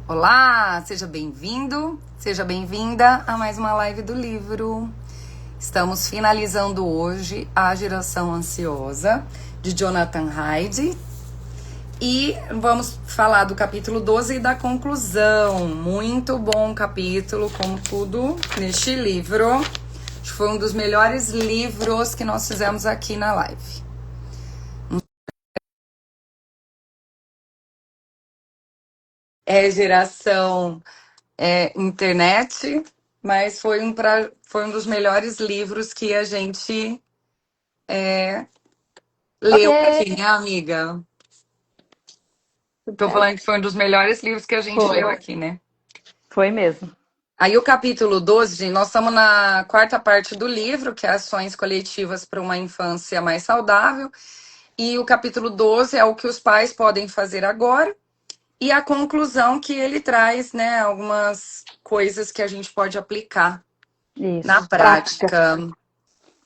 Olá, seja bem-vindo, seja bem-vinda a mais uma live do livro. Estamos finalizando hoje A Geração Ansiosa, de Jonathan Haidt. E vamos falar do capítulo 12 e da conclusão. Muito bom capítulo, como tudo neste livro. Acho que foi um dos melhores livros que nós fizemos aqui na live. É geração internet, mas foi um dos melhores livros que a gente leu Ok, aqui, né, amiga? tudo Tô falando certo. que foi um dos melhores livros que a gente Foi, leu aqui, né? foi mesmo. Aí o capítulo 12, gente, nós estamos na quarta parte do livro, que é Ações Coletivas para uma Infância Mais Saudável. E o capítulo 12 é o que os pais podem fazer agora. E a conclusão que ele traz, né, algumas coisas que a gente pode aplicar na Isso, prática, prática.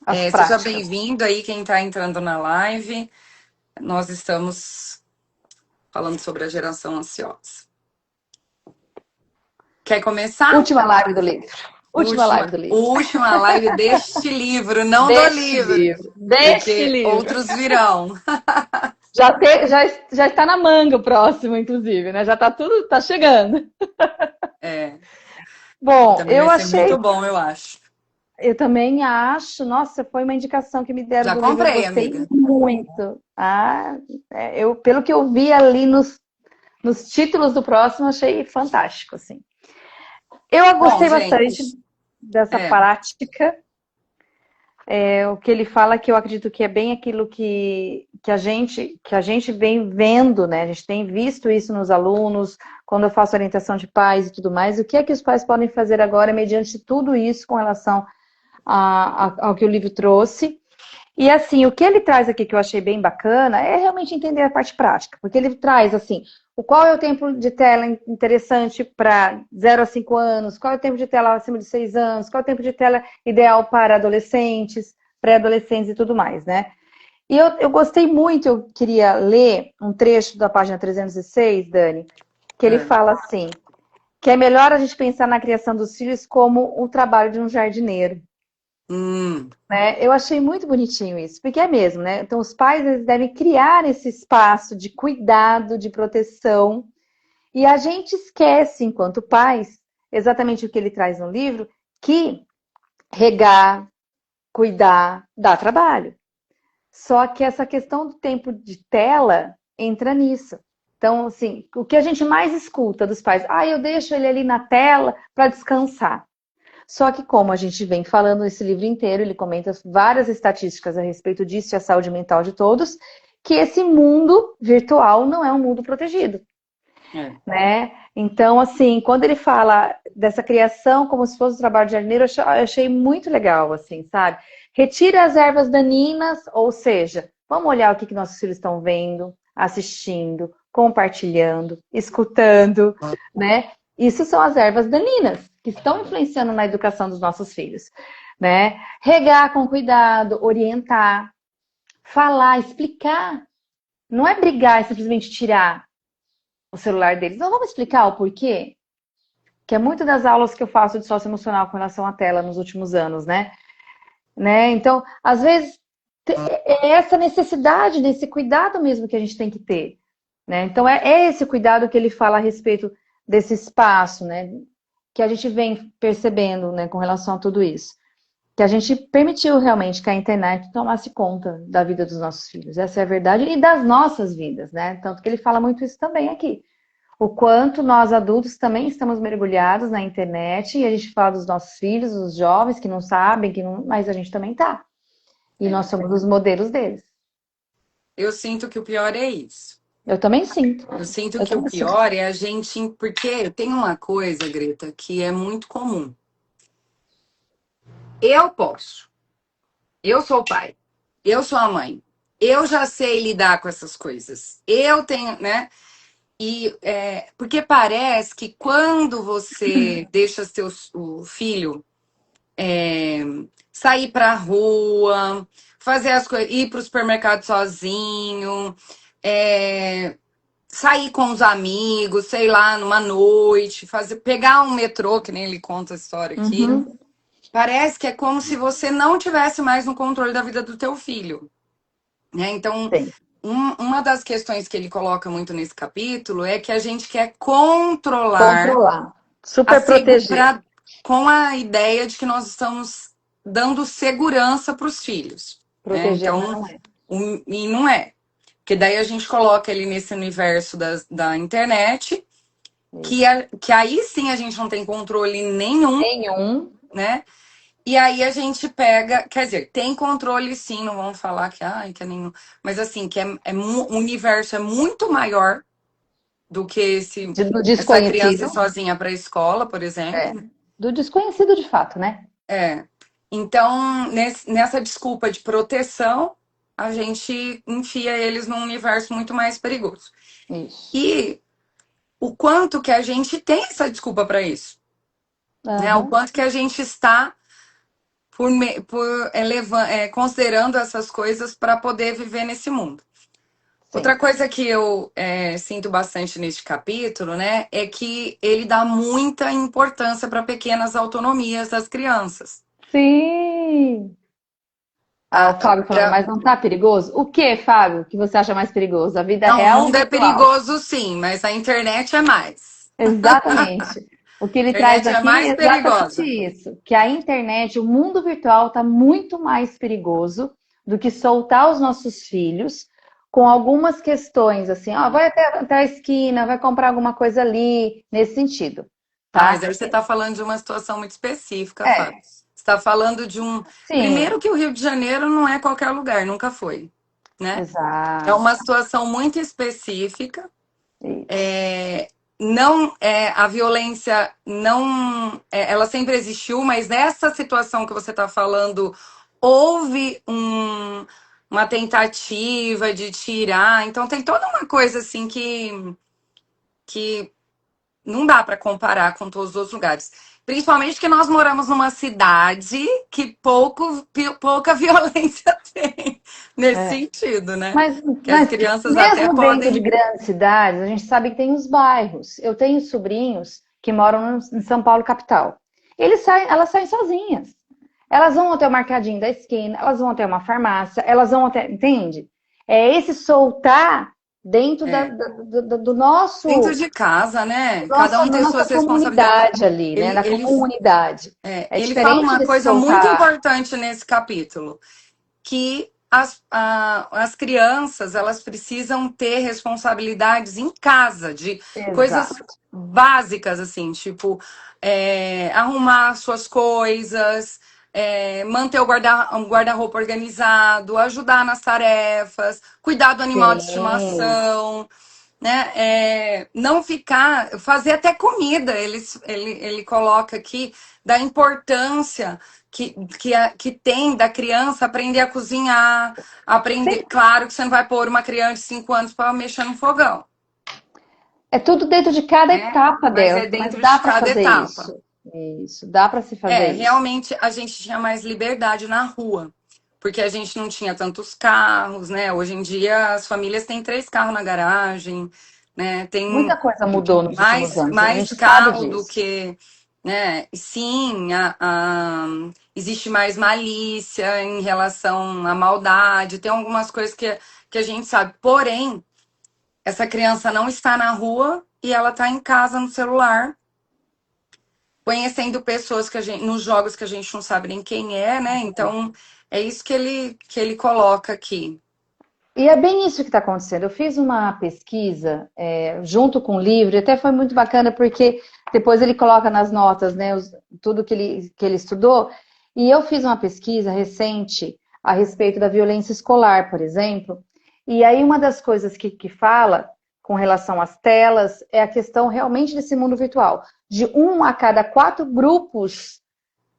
as Seja práticas. bem-vindo aí quem está entrando na live. Nós estamos falando sobre a geração ansiosa. Quer começar? Última live do livro. Última live do livro. Última live deste livro, não do Deste livro, livro. Deste porque livro. outros virão. Já está na manga o próximo, inclusive, né? Já está tudo, tá chegando. É, e Bom, também vai ser muito bom, eu acho. eu também acho, nossa, foi uma indicação que me deram Já do livro, eu comprei, gostei amiga. muito. Pelo que eu vi ali nos títulos do próximo, achei fantástico, assim. Eu Bom, gostei bastante gente, dessa é, prática. O que ele fala que eu acredito que é bem aquilo que a gente vem vendo, né? A gente tem visto isso nos alunos, quando eu faço orientação de pais e tudo mais. O que é que os pais podem fazer agora mediante tudo isso com relação ao que o livro trouxe? E assim, o que ele traz aqui que eu achei bem bacana é realmente entender a parte prática, porque ele traz assim, qual é o tempo de tela interessante para 0 a 5 anos, qual é o tempo de tela acima de 6 anos, qual é o tempo de tela ideal para adolescentes, pré-adolescentes e tudo mais, né? E eu gostei muito, eu queria ler um trecho da página 306, Dani, que ele é. fala assim, que é melhor a gente pensar na criação dos filhos como o trabalho de um jardineiro. Hum, Né? Eu achei muito bonitinho isso, porque é mesmo, né? Então, os pais eles devem criar esse espaço de cuidado, de proteção, e a gente esquece, enquanto pais, exatamente o que ele traz no livro, que regar, cuidar, dá trabalho. Só que essa questão do tempo de tela entra nisso. Então, assim, o que a gente mais escuta dos pais, eu deixo ele ali na tela para descansar. Só que, como a gente vem falando esse livro inteiro, ele comenta várias estatísticas a respeito disso e a saúde mental de todos, que esse mundo virtual não é um mundo protegido, é. né? Então, assim, quando ele fala dessa criação como se fosse o trabalho de jardineiro, eu achei muito legal, assim, sabe? Retira as ervas daninhas, ou seja, vamos olhar o que nossos filhos estão vendo, assistindo, compartilhando, escutando, né? Isso são as ervas daninhas que estão influenciando na educação dos nossos filhos, né? Regar com cuidado, orientar, falar, explicar. Não é brigar, é simplesmente tirar o celular deles. Não, vamos explicar o porquê? Que é muito das aulas que eu faço de socioemocional com relação à tela nos últimos anos, né? Então, às vezes, é essa necessidade desse cuidado mesmo que a gente tem que ter, né? Então, é esse cuidado que ele fala a respeito desse espaço, né? Que a gente vem percebendo, né, com relação a tudo isso. Que a gente permitiu realmente que a internet tomasse conta da vida dos nossos filhos. Essa é a verdade. E das nossas vidas, né? Tanto que ele fala muito isso também aqui. O quanto nós adultos também estamos mergulhados na internet e a gente fala dos nossos filhos, dos jovens que não sabem, mas a gente também tá. E É. nós somos os modelos deles. Eu sinto que o pior é isso. Eu também sinto. Eu sinto Eu que o também sinto. pior é a gente. Porque tem uma coisa, Greta, que é muito comum. Eu posso. Eu sou o pai. Eu sou a mãe. Eu já sei lidar com essas coisas. Eu tenho, né? Porque parece que quando você deixa o filho sair pra rua, fazer as coisas, ir pro supermercado sozinho, é, sair com os amigos, sei lá, numa noite, pegar um metrô, que nem ele conta a história aqui. Uhum. Parece que é como se você não tivesse mais no controle da vida do teu filho, né? Então, Sim. uma das questões que ele coloca muito nesse capítulo é que a gente quer controlar Controlar. a Super proteger. com a ideia de que nós estamos dando segurança para os filhos, né? Proteger, mas Então, não é. e não é. Porque daí a gente coloca ele nesse universo da internet, Isso. que aí sim a gente não tem controle nenhum, Nenhum. né? E aí a gente pega, quer dizer, tem controle sim, não vamos falar que, ai, que é nenhum, mas assim, que o universo é muito maior do que Do essa criança ir desconhecido. sozinha para a escola, por É. exemplo. Do desconhecido de fato, né? É. Então, nessa desculpa de proteção, a gente enfia eles num universo muito mais perigoso. Isso. E o quanto que a gente tem essa desculpa para isso, né? O Aham. quanto que a gente está considerando essas coisas para poder viver nesse mundo. Outra Sim. coisa que eu sinto bastante neste capítulo, né, é que ele dá muita importância para pequenas autonomias das crianças. Sim. Ah, o Fábio falando, mas não tá perigoso? O que, Fábio, que você acha mais perigoso? A vida Não, o real ou mundo é virtual? perigoso sim, mas a internet é mais. Exatamente. O que A ele traz internet é aqui mais é exatamente perigosa. isso, que a internet, o mundo virtual está muito mais perigoso do que soltar os nossos filhos com algumas questões, assim, ó, vai até a esquina, vai comprar alguma coisa ali, nesse sentido, Ah, mas tá? aí você está falando de uma situação muito específica, Fábio. É, Você está falando de um. sim, Primeiro que o Rio de Janeiro não é qualquer lugar, nunca foi, né? É exato. uma situação muito específica. Isso. Não, a violência não, ela sempre existiu, mas nessa situação que você está falando, houve uma tentativa de tirar. Então tem toda uma coisa assim que não dá para comparar com todos os outros lugares. Principalmente que nós moramos numa cidade que pouca violência tem nesse É. sentido, né? Mas, Que as mas crianças até mesmo dentro de podem. grandes cidades, a gente sabe que tem os bairros. Eu tenho sobrinhos que moram em São Paulo, capital. Elas saem sozinhas. Elas vão até o mercadinho da esquina, elas vão até uma farmácia, elas vão até. Entende? É esse soltar dentro é, do Dentro nosso, de casa, né? Cada nossa, um da tem nossa suas responsabilidades. comunidade ali, né? Ele, Da ele, comunidade. É ele fala diferente uma desse coisa muito soltar. importante nesse capítulo, que as crianças elas precisam ter responsabilidades em casa, de coisas Exato. básicas, assim, tipo arrumar suas coisas, manter o guarda-roupa organizado, ajudar nas tarefas, cuidar do animal de Sim. estimação, né? Não ficar, fazer até comida. Ele coloca aqui da importância que tem da criança aprender a cozinhar, aprender. Sim. Claro que você não vai pôr uma criança de 5 anos para mexer no fogão, É tudo dentro de cada né? etapa Mas é dela, mas dentro dá de para cada fazer etapa. isso. Isso, dá para se fazer isso. Realmente a gente tinha mais liberdade na rua, porque a gente não tinha tantos carros, né? Hoje em dia as famílias têm 3 carros na garagem, né? Muita Tem coisa mudou nos últimos anos, a mais gente sabe carro do disso. que, né? Sim, existe mais malícia em relação à maldade, tem algumas coisas que a gente sabe. Porém, essa criança não está na rua e ela está em casa no celular conhecendo pessoas que nos jogos que a gente não sabe nem quem é, né? Então, é isso que ele coloca aqui. E é bem isso que está acontecendo. Eu fiz uma pesquisa junto com o livro, e até foi muito bacana porque depois ele coloca nas notas, né, tudo que ele estudou. E eu fiz uma pesquisa recente a respeito da violência escolar, por exemplo. E aí uma das coisas que fala com relação às telas é a questão realmente desse mundo virtual. De 1 a cada 4 grupos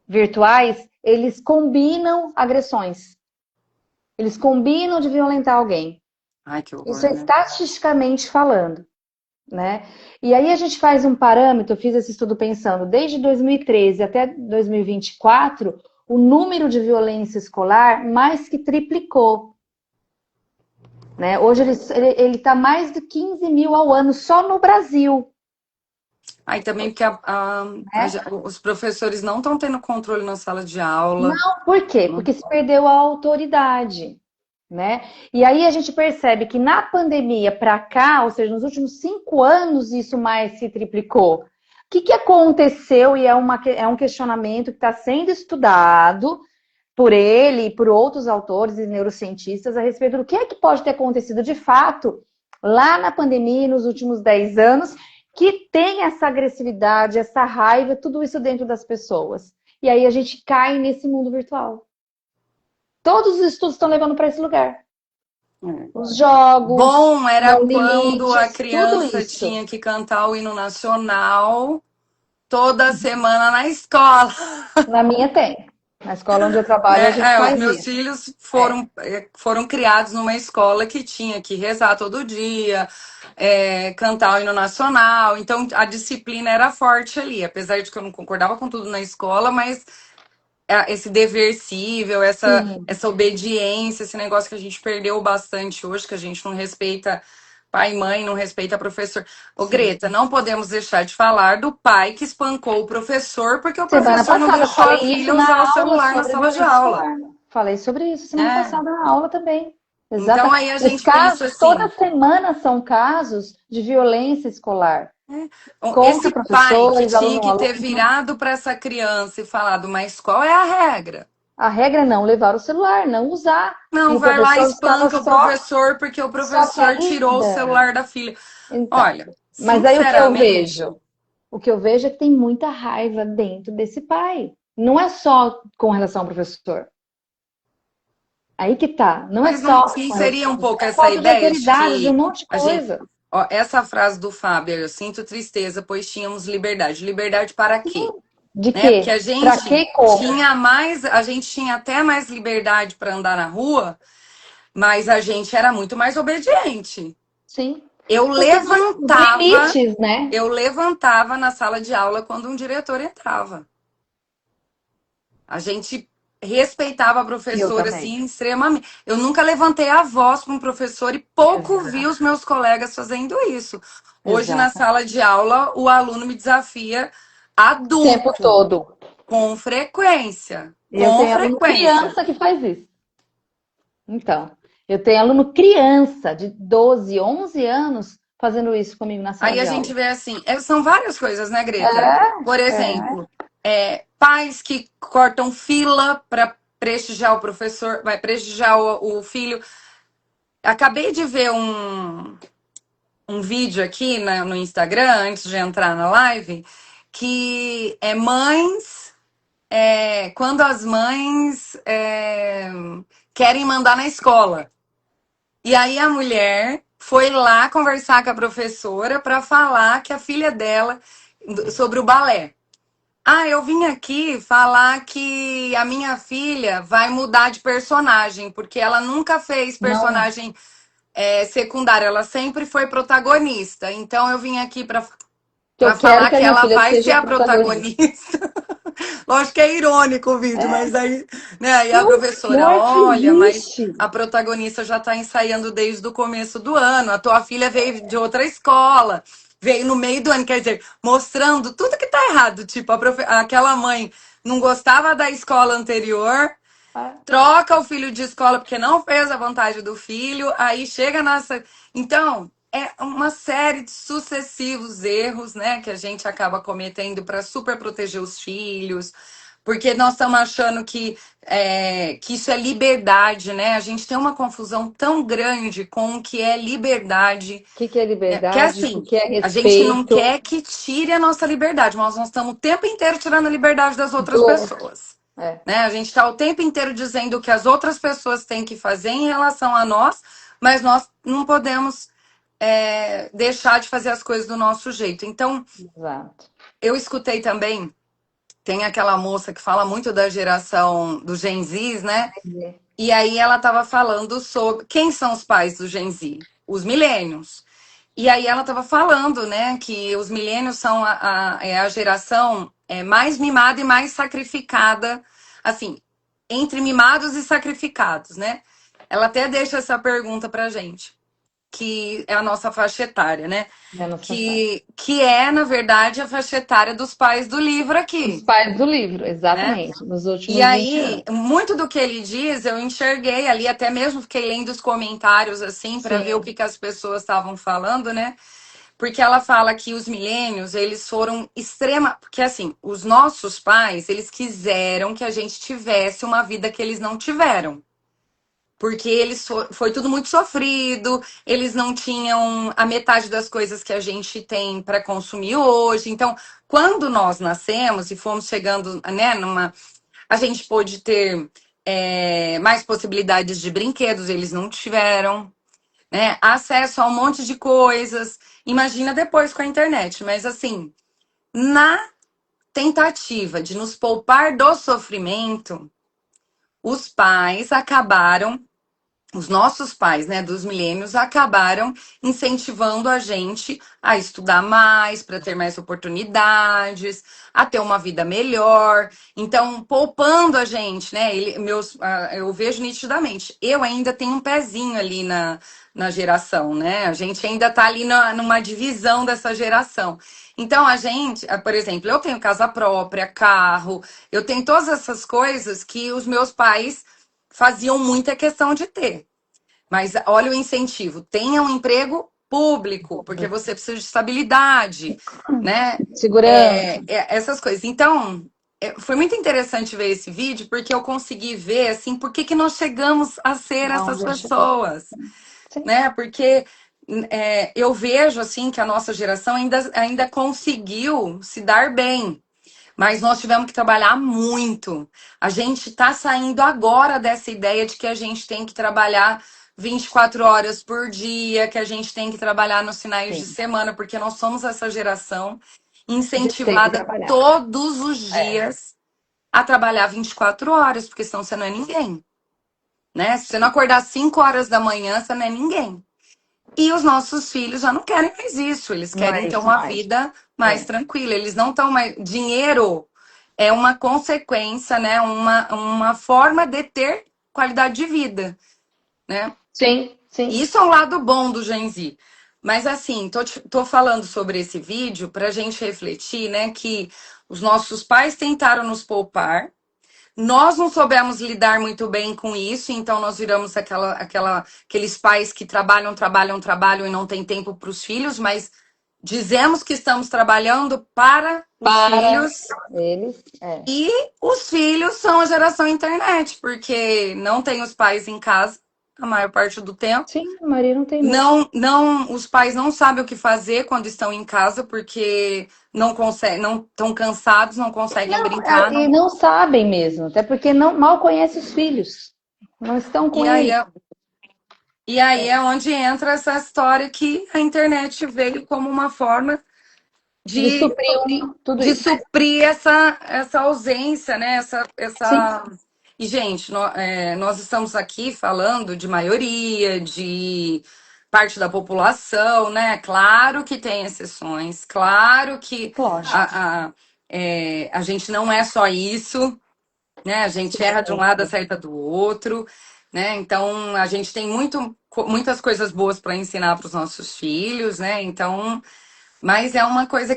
virtuais, eles combinam agressões. Eles combinam de violentar alguém. Ai, que Isso horror, é né? estatisticamente falando, né? E aí a gente faz um parâmetro, eu fiz esse estudo pensando, desde 2013 até 2024, o número de violência escolar mais que triplicou. né? Hoje ele tá mais de 15 mil ao ano só no Brasil, Aí também porque né? os professores não estão tendo controle na sala de aula. Não, por quê? Não. Porque se perdeu a autoridade, né? E aí a gente percebe que na pandemia para cá, ou seja, nos últimos 5 anos, isso mais se triplicou. O que aconteceu? E é um questionamento que está sendo estudado por ele e por outros autores e neurocientistas a respeito do que é que pode ter acontecido de fato lá na pandemia, nos últimos 10 anos, que tem essa agressividade, essa raiva, tudo isso dentro das pessoas. E aí a gente cai nesse mundo virtual. Todos os estudos estão levando para esse lugar. É. Os jogos, Bom era não quando a limites, tudo criança isso. tinha que cantar o hino nacional toda semana na escola. Na minha tem. Na escola onde eu trabalho, a Né? gente Os faz meus isso. filhos É, foram criados numa escola que tinha que rezar todo dia, cantar o hino nacional. Então a disciplina era forte ali, apesar de que eu não concordava com tudo na escola, mas esse dever cível, sim, essa obediência, esse negócio que a gente perdeu bastante hoje, que a gente não respeita pai e mãe, não respeita professor. Ô, sim. Greta, não podemos deixar de falar do pai que espancou o professor porque o Semana professor não passada, deixou a falei isso filha na usar o aula celular na sobre sala de violência aula. escolar. Falei sobre isso semana Né? passada na aula também. Então Exata. aí a Os gente pensa casos, toda assim, semana são casos de violência escolar. né? Contra Esse pai que professores, tinha aluno, que ter aluno. virado para essa criança e falado, mas qual é a regra? A regra é não levar o celular, não usar. E Não, o vai lá e professor estava espanca o professor porque o só que professor tirou o ainda. celular da filha. Então, Olha, mas aí o que eu sinceramente, vejo? O que eu vejo é que tem muita raiva dentro desse pai. Não é só com relação ao professor. Aí que tá. Não é mas não, só não com relação seria ao um professor. pouco É essa falta de ideia de autoridade, de um que monte de a gente. coisa. Ó, essa frase do Fábio, eu sinto tristeza, pois tínhamos liberdade. Liberdade para quê? De Né? Porque quê? Pra quê e como? a gente tinha até mais liberdade para andar na rua, mas a gente era muito mais obediente. Sim. Eu Porque os levantava, limites, né? eu levantava na sala de aula quando um diretor entrava. A gente respeitava a Eu professora também. assim extremamente. Eu nunca levantei a voz para um professor e pouco vi os Exato. meus colegas fazendo isso. Hoje na Exato. sala de aula o aluno me desafia O tempo adulto todo. com frequência, Eu com tenho aluno frequência. criança que faz isso. Então, eu tenho aluno criança de 12, 11 anos fazendo isso comigo na sala Aí a de gente aula. vê assim, são várias coisas, né, Greta? Por É. exemplo, pais que cortam fila para prestigiar o professor, vai prestigiar o filho. Acabei de ver um vídeo aqui no Instagram, antes de entrar na live, que é mães, quando as mães querem mandar na escola. E aí a mulher foi lá conversar com a professora para falar que a filha dela, sobre o balé. Ah, eu vim aqui falar que a minha filha vai mudar de personagem, porque ela nunca fez Não, personagem secundária, ela sempre foi protagonista. Então eu vim aqui que para eu quero falar que a que minha ela filha vai ser seja a protagonista. protagonista. Lógico que é irônico o vídeo, É, mas aí, né, aí a não, professora, pior que olha, mas existe. a protagonista já está ensaiando desde o começo do ano. A tua filha veio de outra escola, veio no meio do ano, quer dizer, mostrando tudo que tá errado. Tipo, aquela mãe não gostava da escola anterior, Ah, troca o filho de escola porque não fez a vontade do filho, aí chega nessa. Então, é uma série de sucessivos erros, né, que a gente acaba cometendo para super proteger os filhos, porque nós estamos achando que isso é liberdade, né? A gente tem uma confusão tão grande com o que é liberdade. o que é Porque liberdade? O assim, que é a gente não respeito quer que tire a nossa liberdade, mas nós estamos o tempo inteiro tirando a liberdade das outras do. pessoas. É, Né? A gente está o tempo inteiro dizendo o que as outras pessoas têm que fazer em relação a nós, mas nós não podemos deixar de fazer as coisas do nosso jeito. Então, exato. eu escutei também, tem aquela moça que fala muito da geração do Gen Z, né? E aí ela estava falando sobre quem são os pais do Gen Z? Os milênios. E aí ela estava falando, né, que os milênios são a geração mais mimada e mais sacrificada, assim, entre mimados e sacrificados, né? ela até deixa essa pergunta pra gente, que é a nossa faixa etária, né? É nossa faixa etária. Que é, na verdade, a faixa etária dos pais do livro Os aqui, pais do livro, né? exatamente, nos E últimos 20 aí, anos. muito do que ele diz, eu enxerguei ali, até mesmo fiquei lendo os comentários assim para ver o Sim, que as pessoas estavam falando, né? Porque ela fala que os milênios, eles foram extrema, porque assim, os nossos pais, eles quiseram que a gente tivesse uma vida que eles não tiveram. Porque foi tudo muito sofrido, eles não tinham a metade das coisas que a gente tem para consumir hoje. Então, quando nós nascemos e fomos chegando, né, a gente pôde ter mais possibilidades de brinquedos, eles não tiveram, né? Acesso a um monte de coisas. Imagina depois com a internet, mas assim, na tentativa de nos poupar do sofrimento, os pais acabaram, os nossos pais, né, dos milênios, acabaram incentivando a gente a estudar mais, para ter mais oportunidades, a ter uma vida melhor. Então, poupando a gente, né? Eu vejo nitidamente. Eu ainda tenho um pezinho ali na geração, né? A gente ainda está ali numa divisão dessa geração. Então, a gente, por exemplo, eu tenho casa própria, carro, eu tenho todas essas coisas que os meus pais faziam muita questão de ter. Mas olha o incentivo: tenha um emprego público, porque você precisa de estabilidade, né? segurança. Essas coisas. Então, foi muito interessante ver esse vídeo, porque eu consegui ver assim por que que nós chegamos a ser essas Aonde a gente chegou. pessoas, Sim, né? Porque eu vejo assim que a nossa geração ainda conseguiu se dar bem. Mas nós tivemos que trabalhar muito. A gente está saindo agora dessa ideia de que a gente tem que trabalhar 24 horas por dia, que a gente tem que trabalhar nos finais de sim. semana, porque nós somos essa geração A gente tem que incentivada trabalhar. todos os É, dias a trabalhar 24 horas, porque senão você não é ninguém, né? Se você não acordar 5 horas da manhã, você não é ninguém. E os nossos filhos já não querem mais isso, eles não querem é ter isso uma mais. vida mais É. tranquila. Eles não estão mais. Dinheiro é uma consequência, né? Uma forma de ter qualidade de vida, né? Sim, sim. Isso é um lado bom do Gen Z. Mas assim, tô falando sobre esse vídeo para a gente refletir, né? Que os nossos pais tentaram nos poupar, nós não soubemos lidar muito bem com isso, então nós viramos aqueles pais que trabalham, trabalham, trabalham e não tem tempo para os filhos, mas dizemos que estamos trabalhando para os Para filhos eles, é. e os filhos são a geração internet, porque não tem os pais em casa a maior parte do tempo. Sim, a Maria não tem mesmo. Não, os pais não sabem o que fazer quando estão em casa, porque não conseguem, não estão cansados, não conseguem Não, brincar, e não. não sabem mesmo, até porque não mal conhecem os filhos. Não estão E com aí eles. E aí é onde entra essa história que a internet veio como uma forma De de, suprir tudo de isso. suprir essa ausência, né? Sim, E, gente, nós estamos aqui falando de maioria, de parte da população, né? Claro que tem exceções, claro que lógico. a gente não é só isso, né? A gente erra de um Sim, lado, sim. acerta do outro, né? Então a gente tem muitas coisas boas para ensinar para os nossos filhos, né? Então, mas é uma coisa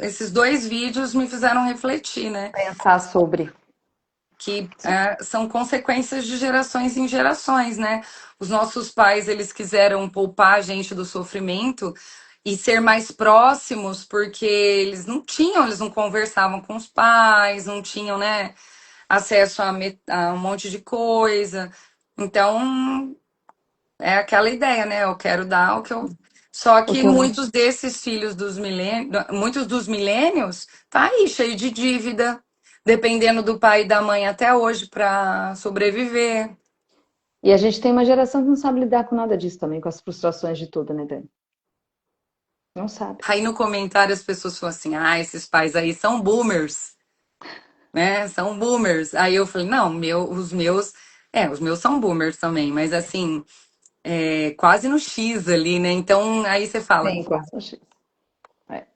esses dois vídeos me fizeram refletir, né? Pensar sobre. Que são consequências de gerações em gerações, né? Os nossos pais, eles quiseram poupar a gente do sofrimento e ser mais próximos, porque eles não conversavam com os pais, não tinham, né, acesso a um monte de coisa. Então, é aquela ideia, né? Eu quero dar o que eu. Só O que que eu... muitos desses filhos muitos dos milênios, tá aí cheio de dívida, dependendo do pai e da mãe até hoje para sobreviver. E a gente tem uma geração que não sabe lidar com nada disso também, com as frustrações de tudo, né, Dani? Não sabe. Aí no comentário as pessoas falam assim: ah, esses pais aí são boomers, né? São boomers. Aí eu falei: não, os meus são boomers também, mas assim, quase no X ali, né? Então aí você fala: Sim, quase. É.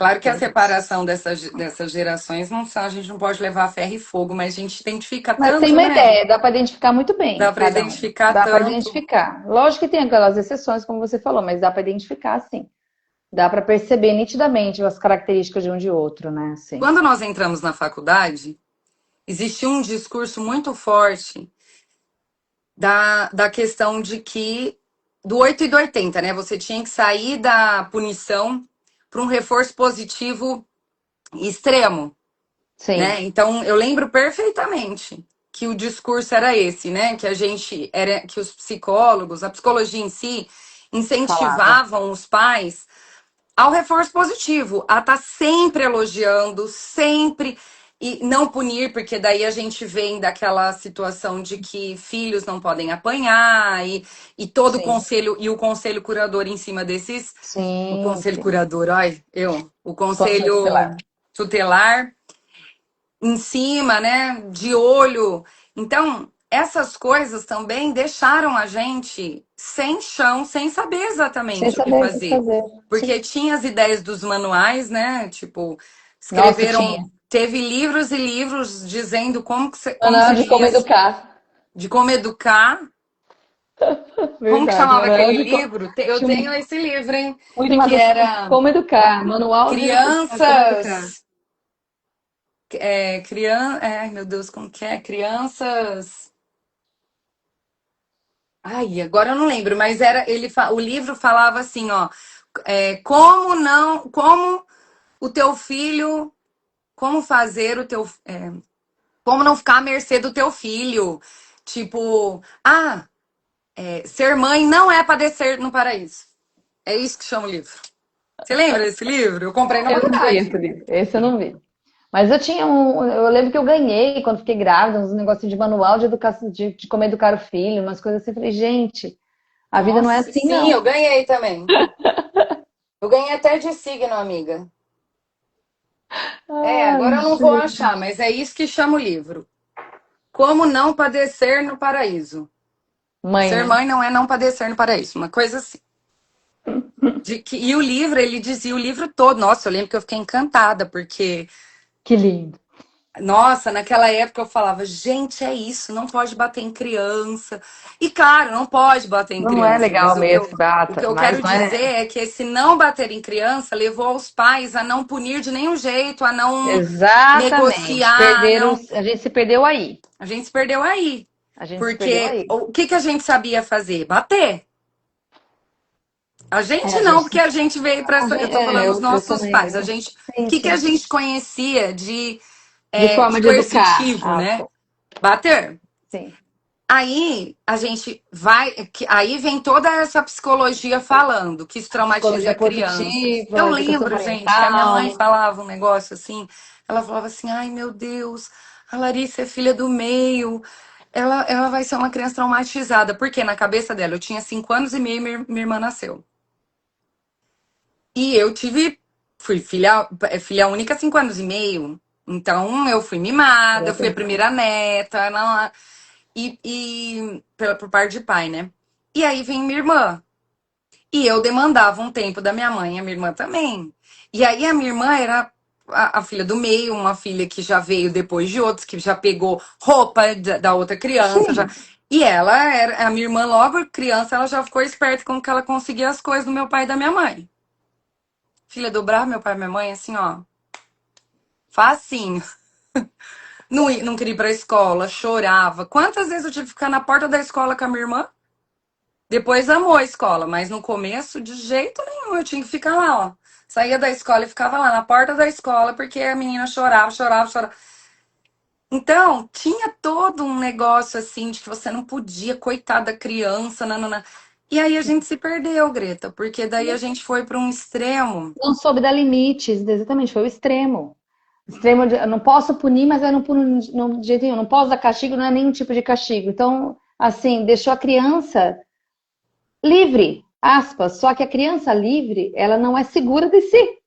Claro que a É difícil. separação dessas gerações não são, a gente não pode levar a ferro e fogo, mas a gente identifica Mas tem tanto, uma né? ideia, dá para identificar muito bem Dá para cada um. identificar Dá para tanto. identificar. Lógico que tem aquelas exceções, como você falou, mas dá para identificar, sim. Dá para perceber nitidamente as características de um de outro, né? Assim. Quando nós entramos na faculdade, existia um discurso muito forte da questão de que do 8 e do 80, né? Você tinha que sair da punição para um reforço positivo extremo, né? Sim, Então, eu lembro perfeitamente que o discurso era esse, né? Que a gente era que os psicólogos, a psicologia em si, falava. incentivavam os pais ao reforço positivo, a estar sempre elogiando, sempre e não punir, porque daí a gente vem daquela situação de que filhos não podem apanhar e todo o Sim, conselho e o conselho curador em cima desses, o sim, conselho sim. curador, ai, o Conselho conselho tutelar. tutelar em cima, né, de olho. Então, essas coisas também deixaram a gente sem chão, sem saber Sem exatamente o que saber o que fazer. fazer. Porque Sim. tinha as ideias dos manuais, né? Tipo, Nossa, escreveram, tinha. teve livros e livros dizendo como Manual se de como devia, educar. de como educar. Como que Verdade, chamava manual aquele de como... livro? Eu Tinha tenho um esse livro, hein? muito Que chamado era Como Educar. Manual de educar, como educar. crianças, ai meu Deus, como que é? Crianças. Ai, agora eu não lembro, mas era o livro falava assim, ó, como o teu filho, como fazer o teu, como não ficar à mercê do teu filho, tipo, ser mãe não é padecer no paraíso. É isso que chama o livro. Você lembra desse livro? Eu comprei na Eu não vi faculdade. esse livro. Esse eu não vi. Mas eu tinha um. Eu lembro que eu ganhei quando fiquei grávida, uns negocinhos de manual de educação, de como educar o filho, umas coisas assim. Eu falei, gente, a vida não é Nossa, assim, sim, eu não. ganhei também. Eu ganhei até de signo, amiga. Ai, Agora eu não vou gente. achar, mas é isso que chama o livro. Como não padecer no paraíso. Mãe, Ser né? mãe não é não padecer no paraíso, uma coisa assim. E o livro, ele dizia o livro todo. Nossa, eu lembro que eu fiquei encantada, porque, Que lindo. nossa, naquela época eu falava, gente, é isso, não pode bater em criança. E claro, não pode bater em Não é criança, mas legal mesmo que o bata, que eu mas quero não dizer é. é que esse não bater em criança levou os pais a não punir de nenhum jeito, a não Exatamente. negociar, a Perderam, não. a gente se perdeu aí. A gente se perdeu aí. A gente se perdeu Porque aí. o que que a gente sabia fazer? Bater. A É, gente a não, gente, porque a gente veio para a essa. Eu gente, tô falando os eu nossos também. pais. A gente, o Sim, que que a sim. gente conhecia De de forma de educar. coercitivo, né? Bater. Sim. Aí a gente vai, aí vem toda essa psicologia falando que isso traumatiza Psicologia a criança. positiva, Eu educação lembro, gente, que a minha mãe parental. falava um negócio assim. Ela falava assim: "Ai, meu Deus, a Larissa é filha do meio. Ela vai ser uma criança traumatizada." Porque na cabeça dela, eu tinha 5 anos e meio e minha irmã nasceu. E eu fui filha única 5 anos e meio. Então eu fui mimada, eu fui a primeira neta, não, por parte de pai, né? E aí vem minha irmã. E eu demandava um tempo da minha mãe, a minha irmã também. E aí a minha irmã era a filha do meio, uma filha que já veio depois de outros, que já pegou roupa da outra criança, já. Sim. E ela era, a minha irmã, logo criança, ela já ficou esperta com que ela conseguia as coisas do meu pai e da minha mãe. Filha do bravo, meu pai e minha mãe, assim, ó, facinho. Não queria ir pra escola, chorava. Quantas vezes eu tive que ficar na porta da escola com a minha irmã? Depois amou a escola, mas no começo, de jeito nenhum, eu tinha que ficar lá, ó. Saía da escola e ficava lá na porta da escola porque a menina chorava, chorava, chorava. Então, tinha todo um negócio assim de que você não podia, coitada da criança, nanana. E aí a gente se perdeu, Greta, porque daí a gente foi para um extremo. Não soube dar limites, exatamente, foi o extremo. Extremo de, eu não posso punir, mas eu não puno de jeito nenhum. Não posso dar castigo, não é nenhum tipo de castigo. Então, assim, deixou a criança livre, aspas. Só que a criança livre, ela não é segura de si,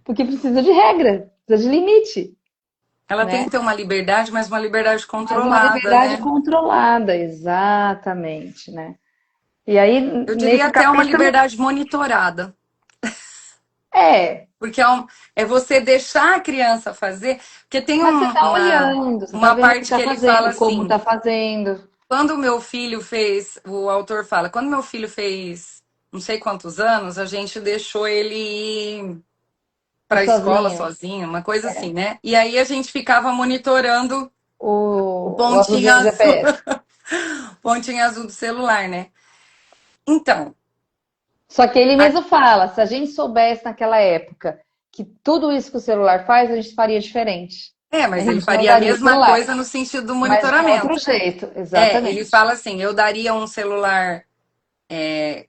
porque precisa de regra, precisa de limite, Ela tem né? que ter uma liberdade, mas uma liberdade Mas uma controlada, liberdade né? controlada, exatamente, né? E aí, Eu diria nesse até uma capítulo, liberdade monitorada. É, Porque é você deixar a criança fazer. Porque tem mas você tá uma, olhando, você tá uma vendo o que parte tá que ele fala fazendo, como assim: tá fazendo. quando o meu filho fez, o autor fala, quando meu filho fez não sei quantos anos, a gente deixou ele ir E para a escola sozinho. sozinho, uma coisa É. assim, né? E aí a gente ficava monitorando o O pontinho azulzinho do azul, GPS. pontinho azul do celular, né? Então, Só que ele a- mesmo fala, se a gente soubesse naquela época que tudo isso que o celular faz, a gente faria diferente. A mas ele gente não faria a daria o mesma celular, coisa no sentido do mas de um outro monitoramento. jeito, Ele exatamente. fala assim, eu daria um celular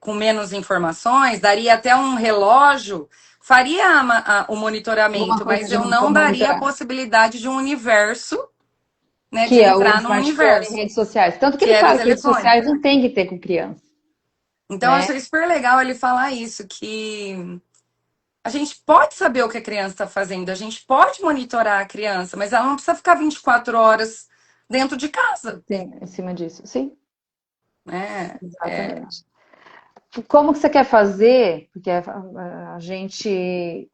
com menos informações, daria até um relógio, faria o Alguma monitoramento, coisa mas eu para não daria a monitorar. possibilidade de um universo, né, de Que é o entrar num smartphone e universo, redes sociais. Tanto que que ele era o fala que redes telefone. sociais não tem que ter com criança, Então, eu né? achei super legal ele falar isso, que a gente pode saber o que a criança está fazendo, a gente pode monitorar a criança, mas ela não precisa ficar 24 horas dentro de casa, Sim, em cima disso. Sim, né? exatamente. Como que você quer fazer? Porque a gente.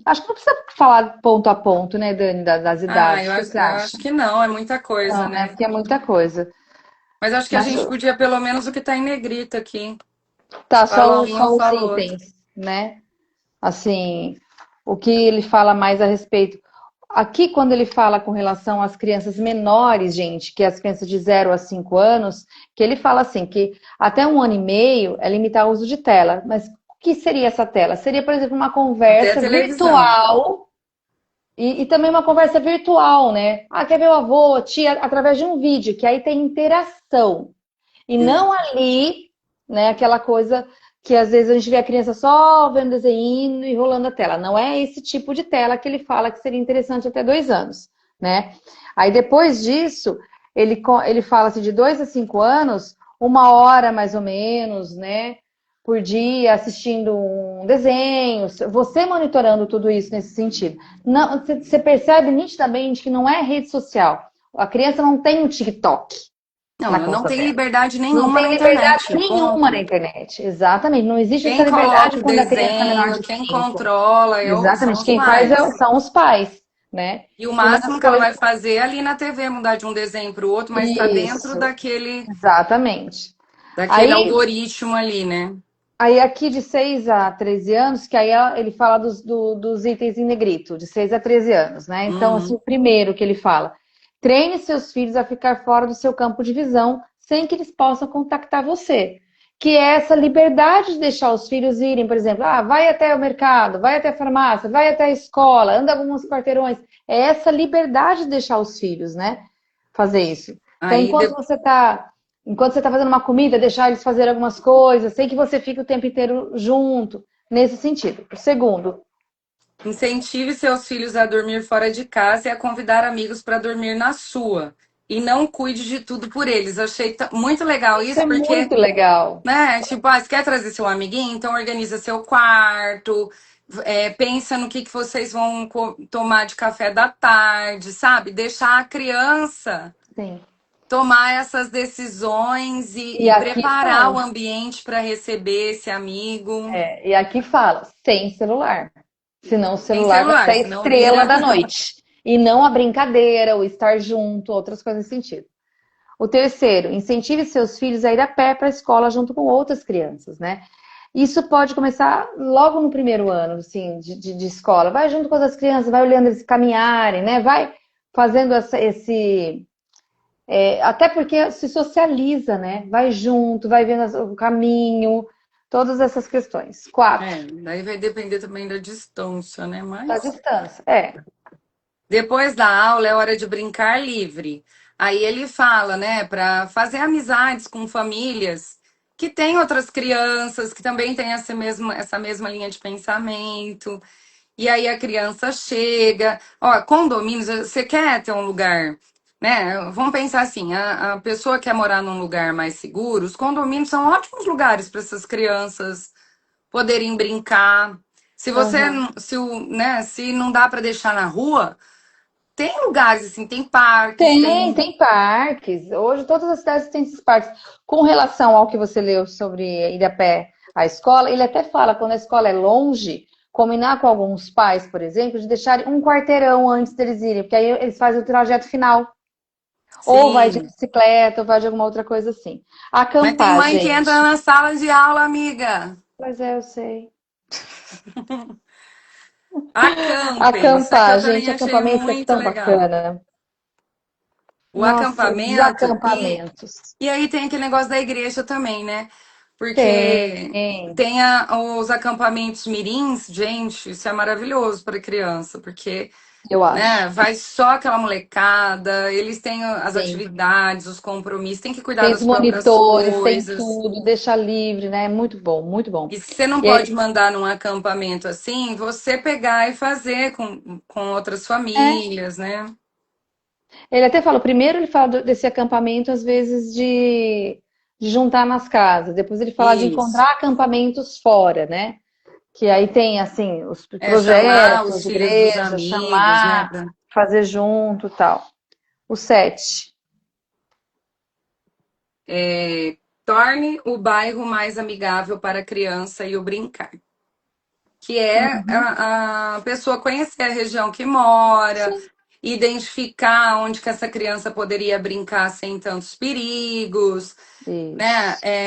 Acho que não precisa falar ponto a ponto, né, Dani, das idades. O que você Eu acha? acho que não, é muita coisa, Não, né? né? Porque é muita coisa. Mas acho que a Mas gente podia, pelo menos, o que está em negrito aqui. tá, Fala um, não só os fala o outro. itens, né? Assim, o que ele fala mais a respeito. Aqui, quando ele fala com relação às crianças menores, gente, que é as crianças de 0 a 5 anos, que ele fala assim, que até 1 ano e meio é limitar o uso de tela. Mas o que seria essa tela? Seria, por exemplo, uma Até a conversa televisão. virtual e também uma conversa virtual, né? Ah, quer ver o avô, a tia, através de um vídeo, que aí tem interação. E É. não ali, né, aquela coisa que às vezes a gente vê a criança só vendo desenho e rolando a tela. Não é esse tipo de tela que ele fala que seria interessante até 2 anos, né? Aí depois disso, ele fala assim, de 2 a 5 anos, 1 hora mais ou menos, né? Por dia, assistindo um desenho, você monitorando tudo isso nesse sentido. Não, você percebe nitidamente que não é rede social. A criança não tem um TikTok Não, na ela não conta tem dela. liberdade Não nenhuma na tem liberdade internet. nenhuma na Ponto. internet. Exatamente. Não existe essa Quem coloca liberdade o quando a criança é menor desenho, de quem 5. controla são Exatamente. os Quem faz pais. são os pais, né? E o E uma das máximo que ela coisas. vai fazer é ali na TV mudar de um desenho para o outro, mas está dentro Isso, exatamente. daquele Aí, algoritmo ali, né? aí aqui de 6 a 13 anos, que aí ele fala dos itens em negrito, de 6 a 13 anos, né? Então, assim, Uhum. o primeiro que ele fala: treine seus filhos a ficar fora do seu campo de visão sem que eles possam contactar você. Que é essa liberdade de deixar os filhos irem, por exemplo, vai até o mercado, vai até a farmácia, vai até a escola, anda alguns quarteirões. É essa liberdade de deixar os filhos, né? Fazer isso. Então, Aí, enquanto você está fazendo uma comida, deixar eles fazerem algumas coisas, sem que você fique o tempo inteiro junto, nesse sentido. O segundo, incentive seus filhos a dormir fora de casa e a convidar amigos para dormir na sua. E não cuide de tudo por eles. Achei muito legal isso é isso, porque, muito legal. né, tipo, você quer trazer seu amiguinho? Então organiza seu quarto, pensa no que vocês vão tomar de café da tarde, sabe? Deixar a criança Sim. tomar essas decisões E e aqui preparar o fala, ambiente para receber esse amigo. sem celular. Senão o Sem celular vai ser celular, a senão estrela vira. da noite. E não a brincadeira, o estar junto, outras coisas nesse sentido. O terceiro, incentive seus filhos a ir a pé para a escola junto com outras crianças, né? Isso pode começar logo no primeiro ano, assim, de escola. Vai junto com as crianças, vai olhando eles caminharem, né? Vai fazendo até porque se socializa, né? Vai junto, vai vendo o caminho, todas essas questões. Quatro, Daí vai depender também da distância, né? da Mas distância. depois da aula é hora de brincar livre. Aí ele fala, né, para fazer amizades com famílias que têm outras crianças que também têm essa mesma linha de pensamento. E aí a criança chega. Ó, condomínios, você quer ter um lugar, né? Vamos pensar assim: a pessoa quer morar num lugar mais seguro, os condomínios são ótimos lugares para essas crianças poderem brincar. Se você, Uhum. se não dá para deixar na rua, tem lugares assim, tem parques, tem. Tem parques. Hoje todas as cidades têm esses parques. Com relação ao que você leu sobre ir a pé à escola, ele até fala quando a escola é longe, combinar com alguns pais, por exemplo, de deixarem um quarteirão antes deles irem, porque aí eles fazem o trajeto final. Ou vai de Sim. bicicleta, ou vai de alguma outra coisa assim. Mas tem Acampar, mãe que entra gente. na sala de aula, amiga. Pois é, eu sei. Acampem. Isso aqui Acampar, eu também gente, achei acampamento é muito tão legal. bacana. O Nossa, acampamento, desacampamentos. e aí tem aquele negócio da igreja também, né? Porque Tem, tem os acampamentos mirins, gente, isso é maravilhoso para criança, porque, eu né, acho. vai só aquela molecada, eles têm as Sim. atividades, os compromissos, tem que cuidar Tem os das próprias monitores, tem coisas. tudo, deixa livre, né? Muito bom, muito bom. E se você não E pode aí, mandar num acampamento assim, você pegar e fazer com outras é, famílias, né? ele até fala, primeiro ele fala desse acampamento, às vezes, de juntar nas casas. Depois ele fala de Isso. encontrar acampamentos fora, né? Que aí tem, assim, os É chamar projetos, os as filhos dos igrejas, amigos, né? chamar, fazer junto e tal. O 7. Torne o bairro mais amigável para a criança e o brincar. Que é Uhum. a pessoa conhecer a região que mora, Sim, identificar onde que essa criança poderia brincar sem tantos perigos, né? isso.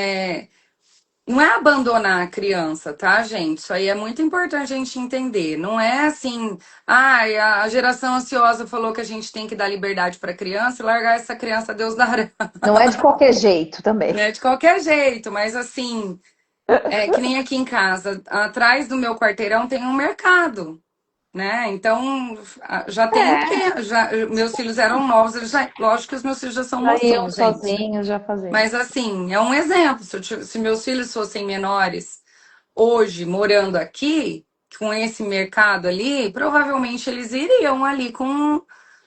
Não é abandonar a criança, tá, gente? Isso aí é muito importante a gente entender. Não é assim, a geração ansiosa falou que a gente tem que dar liberdade para a criança e largar essa criança a Deus dará, Não é de qualquer jeito também. né? De qualquer jeito, mas assim, que nem aqui em casa, atrás do meu quarteirão tem um mercado, né? Então, já tem o É, quê? Já, meus filhos eram novos, lógico que os meus filhos já são já iam mocinhos, gente. sozinhos, já faziam. Mas assim, é um exemplo. Se meus filhos fossem menores hoje morando aqui, com esse mercado ali, provavelmente eles iriam ali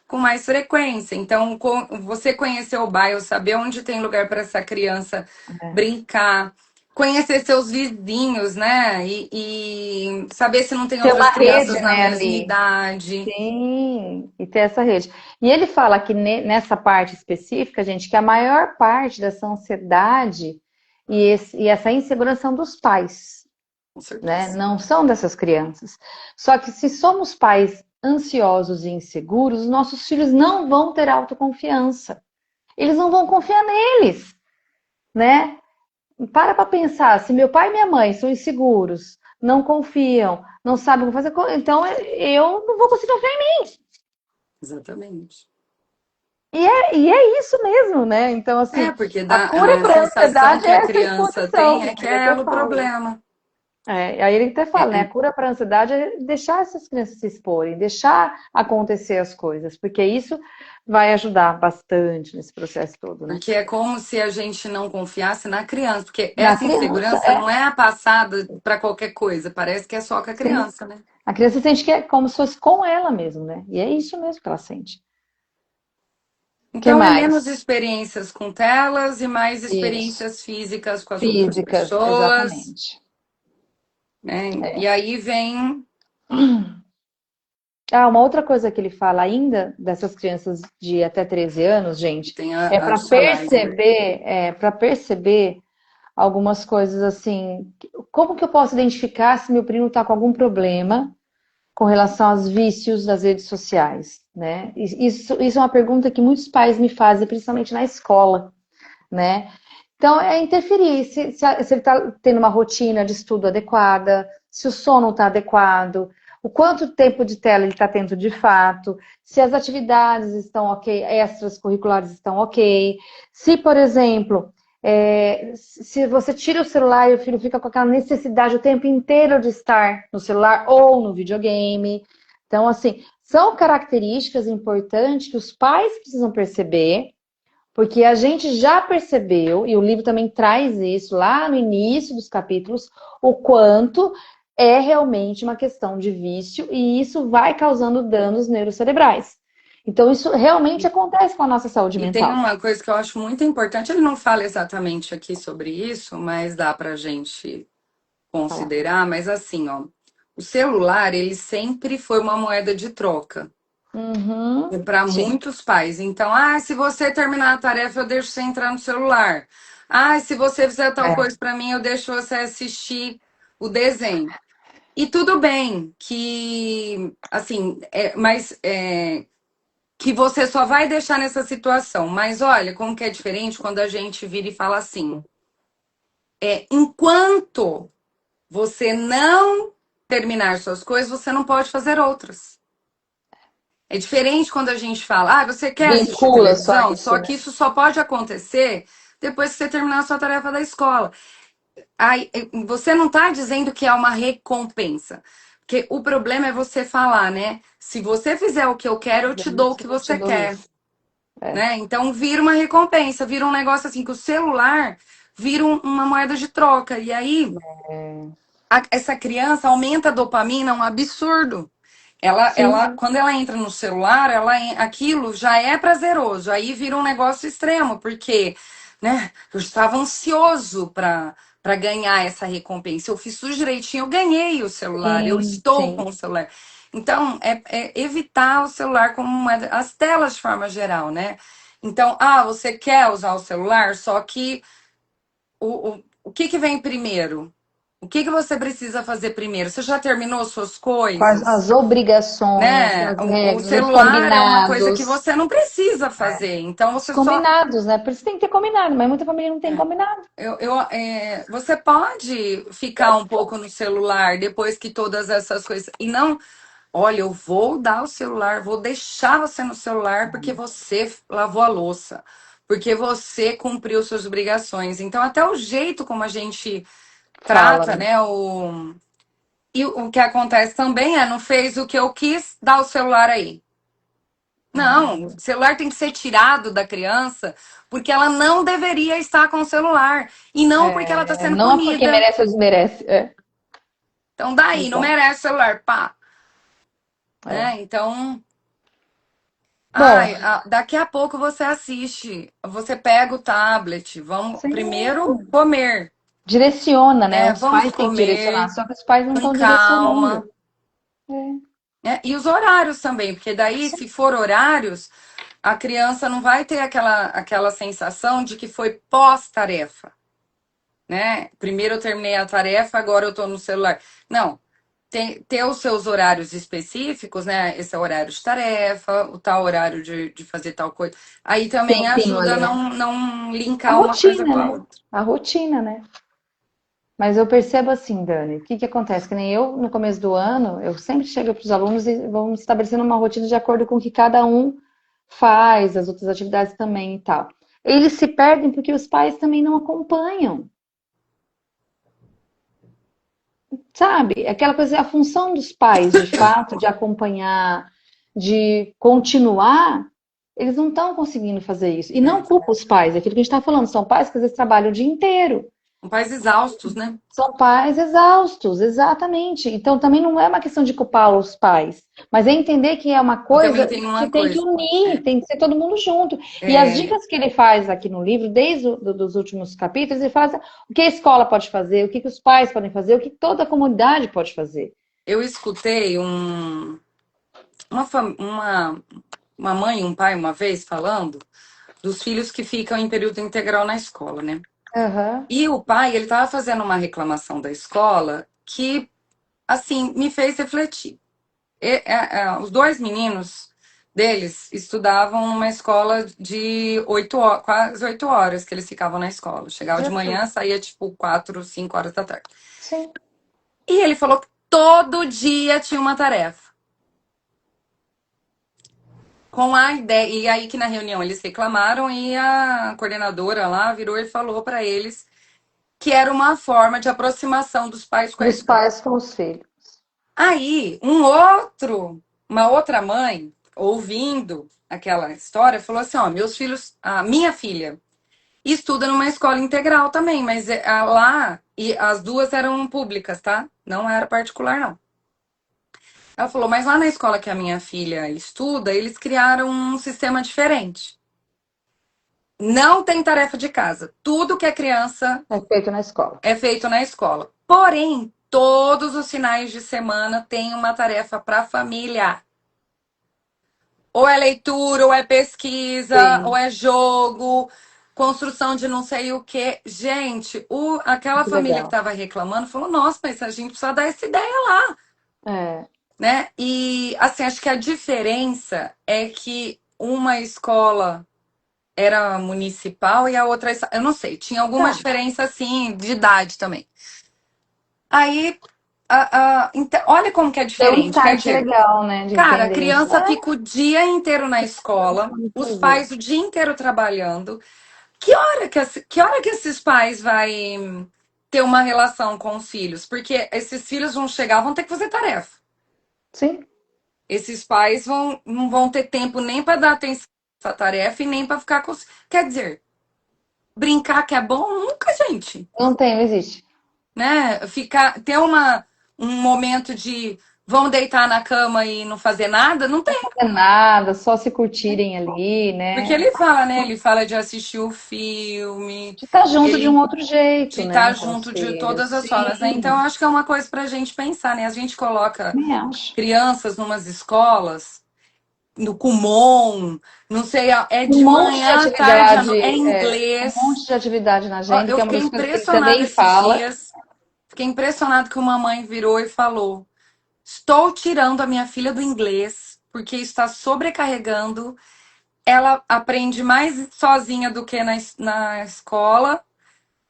com mais frequência. Então, você conhecer o bairro, saber onde tem lugar para essa criança É. brincar, conhecer seus vizinhos, né? E saber se não tem Ter outras uma crianças rede, na né, mesma ali. idade. Sim, e ter essa rede. E ele fala que nessa parte específica, gente, que a maior parte dessa ansiedade e essa insegurança são dos pais, Com né? certeza. Não são dessas crianças. Só que se somos pais ansiosos e inseguros, os nossos filhos não vão ter autoconfiança. Eles não vão confiar neles, né? Para pensar, se meu pai e minha mãe são inseguros, não confiam, não sabem o que fazer, então eu não vou conseguir confiar em mim. Exatamente. E é isso mesmo, né? Então, assim, Porque a cura a para a sensação ansiedade que é a essa criança tem exposição. é que Ele é até ela o fala. problema. Aí ele até fala, né? A É, cura para a ansiedade é deixar essas crianças se exporem, deixar acontecer as coisas, porque isso vai ajudar bastante nesse processo todo, né? porque é como se a gente não confiasse na criança, porque Na essa criança, insegurança não é passada para qualquer coisa, parece que é só com a sim. criança, né? A criança sente que é como se fosse com ela mesmo, né? E é isso mesmo que ela sente. O que Então é menos mais? experiências com telas e mais Isso. experiências físicas com as outras Físicas, pessoas, exatamente. né? E É. aí vem, Ah, uma outra coisa que ele fala ainda dessas crianças de até 13 anos, gente, tem é adicionais, né? para perceber algumas coisas assim. Como que eu posso identificar se meu primo está com algum problema com relação aos vícios das redes sociais, né? Isso é uma pergunta que muitos pais me fazem, principalmente na escola, né? Então, é interferir se ele está tendo uma rotina de estudo adequada, se o sono está adequado, o quanto tempo de tela ele está tendo de fato, se as atividades estão ok, extras curriculares estão ok, se, por exemplo, se você tira o celular e o filho fica com aquela necessidade o tempo inteiro de estar no celular ou no videogame. Então, assim, são características importantes que os pais precisam perceber porque a gente já percebeu, e o livro também traz isso lá no início dos capítulos, o quanto é realmente uma questão de vício e isso vai causando danos neurocerebrais. Então, isso realmente acontece com a nossa saúde E tem mental. uma coisa que eu acho muito importante, ele não fala exatamente aqui sobre isso, mas dá pra gente Falar. considerar, mas assim, ó, o celular, ele sempre foi uma moeda de troca Uhum, para sim. muitos pais. Então, se você terminar a tarefa, eu deixo você entrar no celular. Se você fizer tal É, coisa para mim, eu deixo você assistir o desenho. E tudo bem que, assim, que você só vai deixar nessa situação. Mas olha, como que é diferente quando a gente vira e fala assim, enquanto você não terminar suas coisas, você não pode fazer outras. É diferente quando a gente fala, você quer assistir Vincula só televisão? isso, Só né? que isso só pode acontecer depois que você terminar a sua tarefa da escola. Aí, você não está dizendo que é uma recompensa. Porque o problema é você falar, né? Se você fizer o que eu quero, eu te dou o que Eu te você dou quer. isso. É. Né? Então vira uma recompensa, vira um negócio assim que o celular vira uma moeda de troca. E aí É. essa criança aumenta a dopamina, um absurdo. Sim, Quando ela entra no celular, aquilo já é prazeroso. Aí vira um negócio extremo, porque, né? Eu estava ansioso para ganhar essa recompensa. Eu fiz tudo direitinho, eu ganhei o celular, eu sim, estou com sim. o celular. Então, é evitar o celular como as telas de forma geral, né? Então, você quer usar o celular, só que o que que vem primeiro? O que que você precisa fazer primeiro? Você já terminou suas Quais coisas? as obrigações, Né? as O regras, os celular é uma coisa que combinados. você não precisa fazer. Então Os você só. combinados, né? Por isso tem que ter combinado, mas muita família não tem combinado. Você pode ficar um pouco no celular depois que todas essas coisas. E não, olha, eu vou dar o celular, vou deixar você no celular porque você lavou a louça, porque você cumpriu suas obrigações. Então, até o jeito como a gente Fala, trata, né? né? E o que acontece também não fez o que eu quis, dar o celular aí. Não, o celular tem que ser tirado da criança porque ela não deveria estar com o celular. E não porque ela está É, sendo não é porque punida. merece ou desmerece. É, Então, daí, não exato. merece o celular, pá. É. Né? Então, Bom, daqui a pouco você assiste. Você pega o tablet. Vamos sim, primeiro comer, direciona, né? né? Os Vamos pais têm que direcionar, comer só que os pais não com estão direcionando. calma. É. Né? E os horários também, porque daí, Sim, se for horários, a criança não vai ter aquela sensação de que foi pós-tarefa, né? Primeiro eu terminei a tarefa, agora eu estou no celular. Não, ter os seus horários específicos, né? Esse é o horário de tarefa, o tal horário de fazer tal coisa. Aí também tempinho ajuda a ali, né? não A linkar uma coisa rotina, com a né? outra. A rotina, né? Mas eu percebo assim, Dani, o que que acontece? Que nem eu, no começo do ano, eu sempre chego para os alunos e vamos estabelecendo uma rotina de acordo com o que cada um faz, as outras atividades também e tal. Eles se perdem porque os pais também não acompanham, sabe? Aquela coisa, a função dos pais, de fato, de acompanhar, de continuar, eles não estão conseguindo fazer isso. E não culpa os pais, é aquilo que a gente está falando, são pais que às vezes trabalham o dia inteiro. Um pais exaustos, né? São pais exaustos, exatamente. Então também não é uma questão de culpar os pais, mas é entender que é uma E também coisa tem que uma tem que coisa. unir, É, tem que ser todo mundo junto. E as é, dicas que ele faz aqui no livro, desde os últimos capítulos, ele fala o que a escola pode fazer, o que os pais podem fazer, o que toda a comunidade pode fazer. eu escutei uma mãe e um pai uma vez falando dos filhos que ficam em período integral na escola, né? Aham. E o pai, ele estava fazendo uma reclamação da escola que, assim, me fez refletir. Os dois meninos deles estudavam numa escola de 8 horas, quase 8 horas que eles ficavam na escola. Chegava de manhã, Jesus. saía tipo 4, 5 horas da tarde. Sim. E ele falou que todo dia tinha uma tarefa. Com a ideia. E aí que na reunião eles reclamaram e a coordenadora lá virou e falou para eles que era uma forma de aproximação dos pais com a Dos escola. pais com os filhos. Aí, uma outra mãe, ouvindo aquela história, falou assim: ó, meus filhos, a minha filha estuda numa escola integral também, mas lá, e as duas eram públicas, tá? Não era particular, não. Ela falou, mas lá na escola que a minha filha estuda, eles criaram um sistema diferente. Não tem tarefa de casa. Tudo que é criança É feito na escola. é feito na escola. Porém, todos os finais de semana tem uma tarefa para a família. Ou é leitura, ou é pesquisa, ou Sim. é jogo. construção de não sei o quê. Gente, aquela Muito família que legal. estava reclamando falou: nossa, mas a gente precisa dar essa ideia lá, É, né? E assim, acho que a diferença é que uma escola era municipal e a outra, eu não sei, tinha alguma tá. diferença assim de idade também. Aí, então, olha como que é Deu um diferente. Quer insight dizer, legal, né, de cara, a entender isso. criança fica o dia inteiro na escola, Vamos os fazer. pais o dia inteiro trabalhando. Que hora que esses pais vai ter uma relação com os filhos? Porque esses filhos vão chegar, vão ter que fazer tarefa. Sim, Esses pais não vão ter tempo nem para dar atenção a essa tarefa e nem para ficar com. Quer dizer, brincar que é bom, nunca, gente. não tem, não existe. Né? Ter um momento de vamos deitar na cama e não fazer nada, não tem. Não é nada, só se curtirem ali, Porque né? ele fala, né? Ele fala de assistir o filme, De estar junto de um ele outro jeito, de né, estar com os junto de todas filhos. as formas, né? Então, Sim, acho que é uma coisa pra gente pensar, né? A gente coloca também acho. crianças numas escolas, no Kumon, não sei, é Um de monte de manhã, à tarde, atividade, é um inglês. monte de atividade na Ó, agenda, eu que é uma fiquei das coisas que ele impressionada também esses fala. dias. Fiquei impressionado que uma mãe virou e falou: estou tirando a minha filha do inglês porque está sobrecarregando. Ela aprende mais sozinha do que na escola,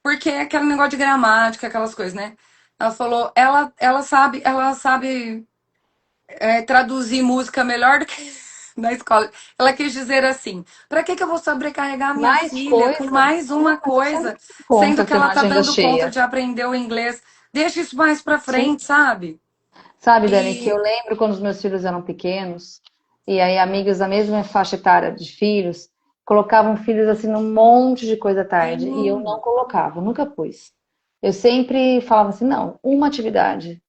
porque é aquele negócio de gramática, aquelas coisas, né? Ela falou, ela sabe traduzir música melhor do que na escola. Ela quis dizer assim: para que eu vou sobrecarregar a minha Mais filha com coisa, mais uma mas você não coisa, tem sendo conta que tendo ela uma tá agenda dando conta cheia. de aprender o inglês? Deixa isso mais para Sim. frente, sabe? Sabe, Dani, que eu E lembro quando os meus filhos eram pequenos, e aí amigas da mesma faixa etária de filhos colocavam filhos assim num monte de coisa à tarde, e eu não sim, colocava, nunca pus. Eu sempre falava assim, não, uma atividade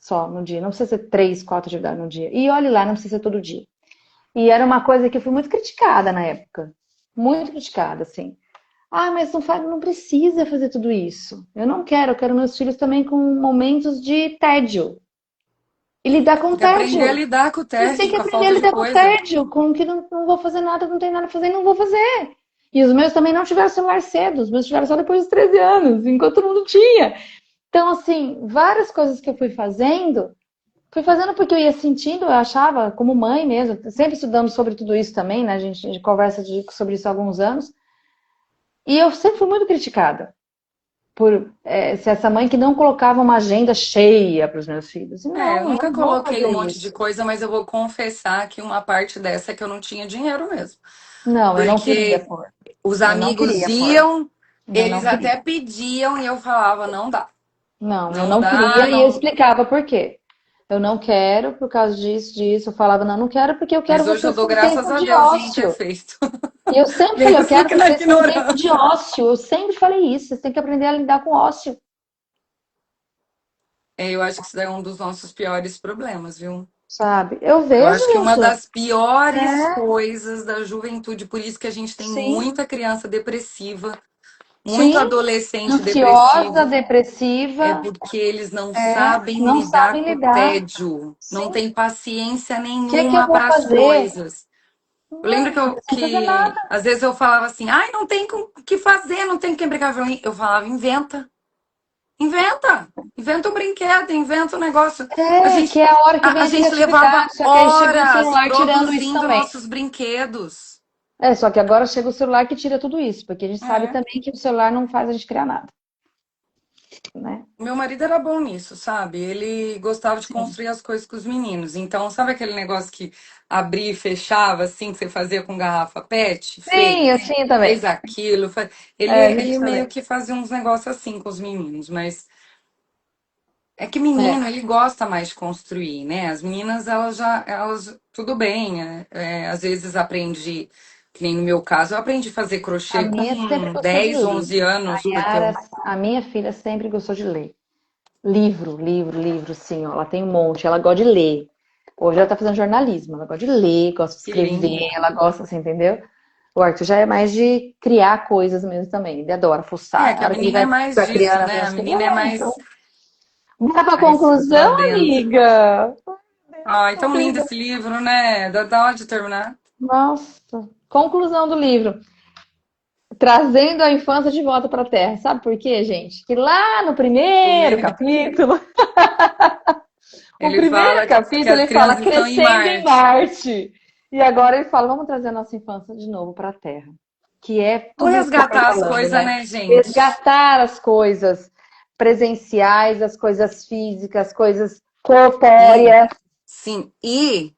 só no dia, não precisa ser três, quatro atividades no dia. E olhe lá, não precisa ser todo dia. E era uma coisa que eu fui muito criticada na época, muito criticada, assim. Ah, mas não faz, não precisa fazer tudo isso. Eu não quero, eu quero meus filhos também com momentos de tédio. E lidar com tem o que aprender a tédio. lidar com o Eles têm tédio, que com a aprender a falta de lidar com o coisa. tédio, com que não vou fazer nada, não tem nada a fazer, não vou fazer. E os meus também não tiveram celular cedo, os meus tiveram só depois dos 13 anos, enquanto todo mundo tinha. Então, assim, várias coisas que eu fui fazendo porque eu ia sentindo, eu achava, como mãe mesmo, sempre estudando sobre tudo isso também, né? A gente conversa sobre isso há alguns anos, e eu sempre fui muito criticada por ser essa mãe que não colocava uma agenda cheia para os meus filhos. E Eu não, eu nunca não vou coloquei um fazer monte de isso. coisa, mas eu vou confessar que uma parte dessa é que eu não tinha dinheiro mesmo. Não, eu não queria Porque pôr. os Eu não amigos queria pôr. iam, Eu eles não queria. até pediam e eu falava, não dá. Não, eu Não não dá, queria e eu não. explicava por quê. Eu não quero por causa disso, disso. Eu falava, não, não quero porque eu quero Mas hoje eu vocês dou com graças tempo a de Deus de não ter ócio. feito. E eu sempre falei, eu Mesmo quero que na vocês com tempo de ignorância. ócio. Eu sempre falei isso. Vocês têm que aprender a lidar com ócio, Eu acho que isso daí é um dos nossos piores problemas, viu? sabe? Eu Eu vejo acho que uma isso. das piores É, coisas da juventude, por isso que a gente tem sim, muita criança depressiva, muito sim. adolescente Ansiosa, depressivo, é depressiva, porque eles não que sabem não lidar sabem com o lidar. tédio, não Sim. têm paciência O que é que eu nenhuma vou para as fazer? coisas. Eu lembro Não, que, fica eu, sem fazer nada. que às vezes eu falava assim, ai, não tem o que fazer, não tem com quem brincar. Eu falava, inventa, inventa, inventa um brinquedo, inventa um negócio. A É, que gente, é a hora que vem a a gente levava criatividade, só que aí chega o horas celular tirando isso produzindo também. nossos brinquedos. É, só que agora chega o celular que tira tudo isso, porque a gente sabe É. também que o celular não faz a gente criar nada, né? Meu marido era bom nisso, sabe? Ele gostava de Sim. construir as coisas com os meninos. Então, sabe aquele negócio que abria e fechava, assim, que você fazia com garrafa PET? Sim, Fez. eu tinha também. Fez aquilo. Ele, É, a gente ele meio também. que fazia uns negócios assim com os meninos, mas é que É, menino, ele gosta mais de construir, né? As meninas, elas, tudo bem, às vezes aprende, que nem no meu caso, eu aprendi a fazer a crochê minha sempre com gostou de 10, ler. 11 A anos, porque Yara, a minha filha sempre gostou de ler. Livro, livro, livro, sim, ó, ela tem um monte, ela gosta de ler. Hoje ela tá fazendo jornalismo, ela gosta de ler, gosta de que escrever, lindo. ela gosta, assim, entendeu? O Arthur já é mais de criar coisas mesmo também. Ele adora É, fuçar. que A a hora que ele menina é mais vai disso, criando as né? A minhas coisas. menina é Então, mais bora pra mais pra conclusão, dentro. amiga. Ai, tão lindo esse livro, né? Dá hora de terminar. Nossa. Conclusão do livro. Trazendo a infância de volta para a Terra. Sabe por quê, gente? Que lá no primeiro Primeiro, capítulo, o ele primeiro fala que capítulo as ele fala crianças estão em crescendo em Marte. Marte. E agora ele fala, vamos trazer a nossa infância de novo para a Terra. Que é Vamos tudo isso que você está resgatar as falando, coisas, né? né, gente? Resgatar as coisas presenciais, as coisas físicas, as coisas E, corpóreas. sim, e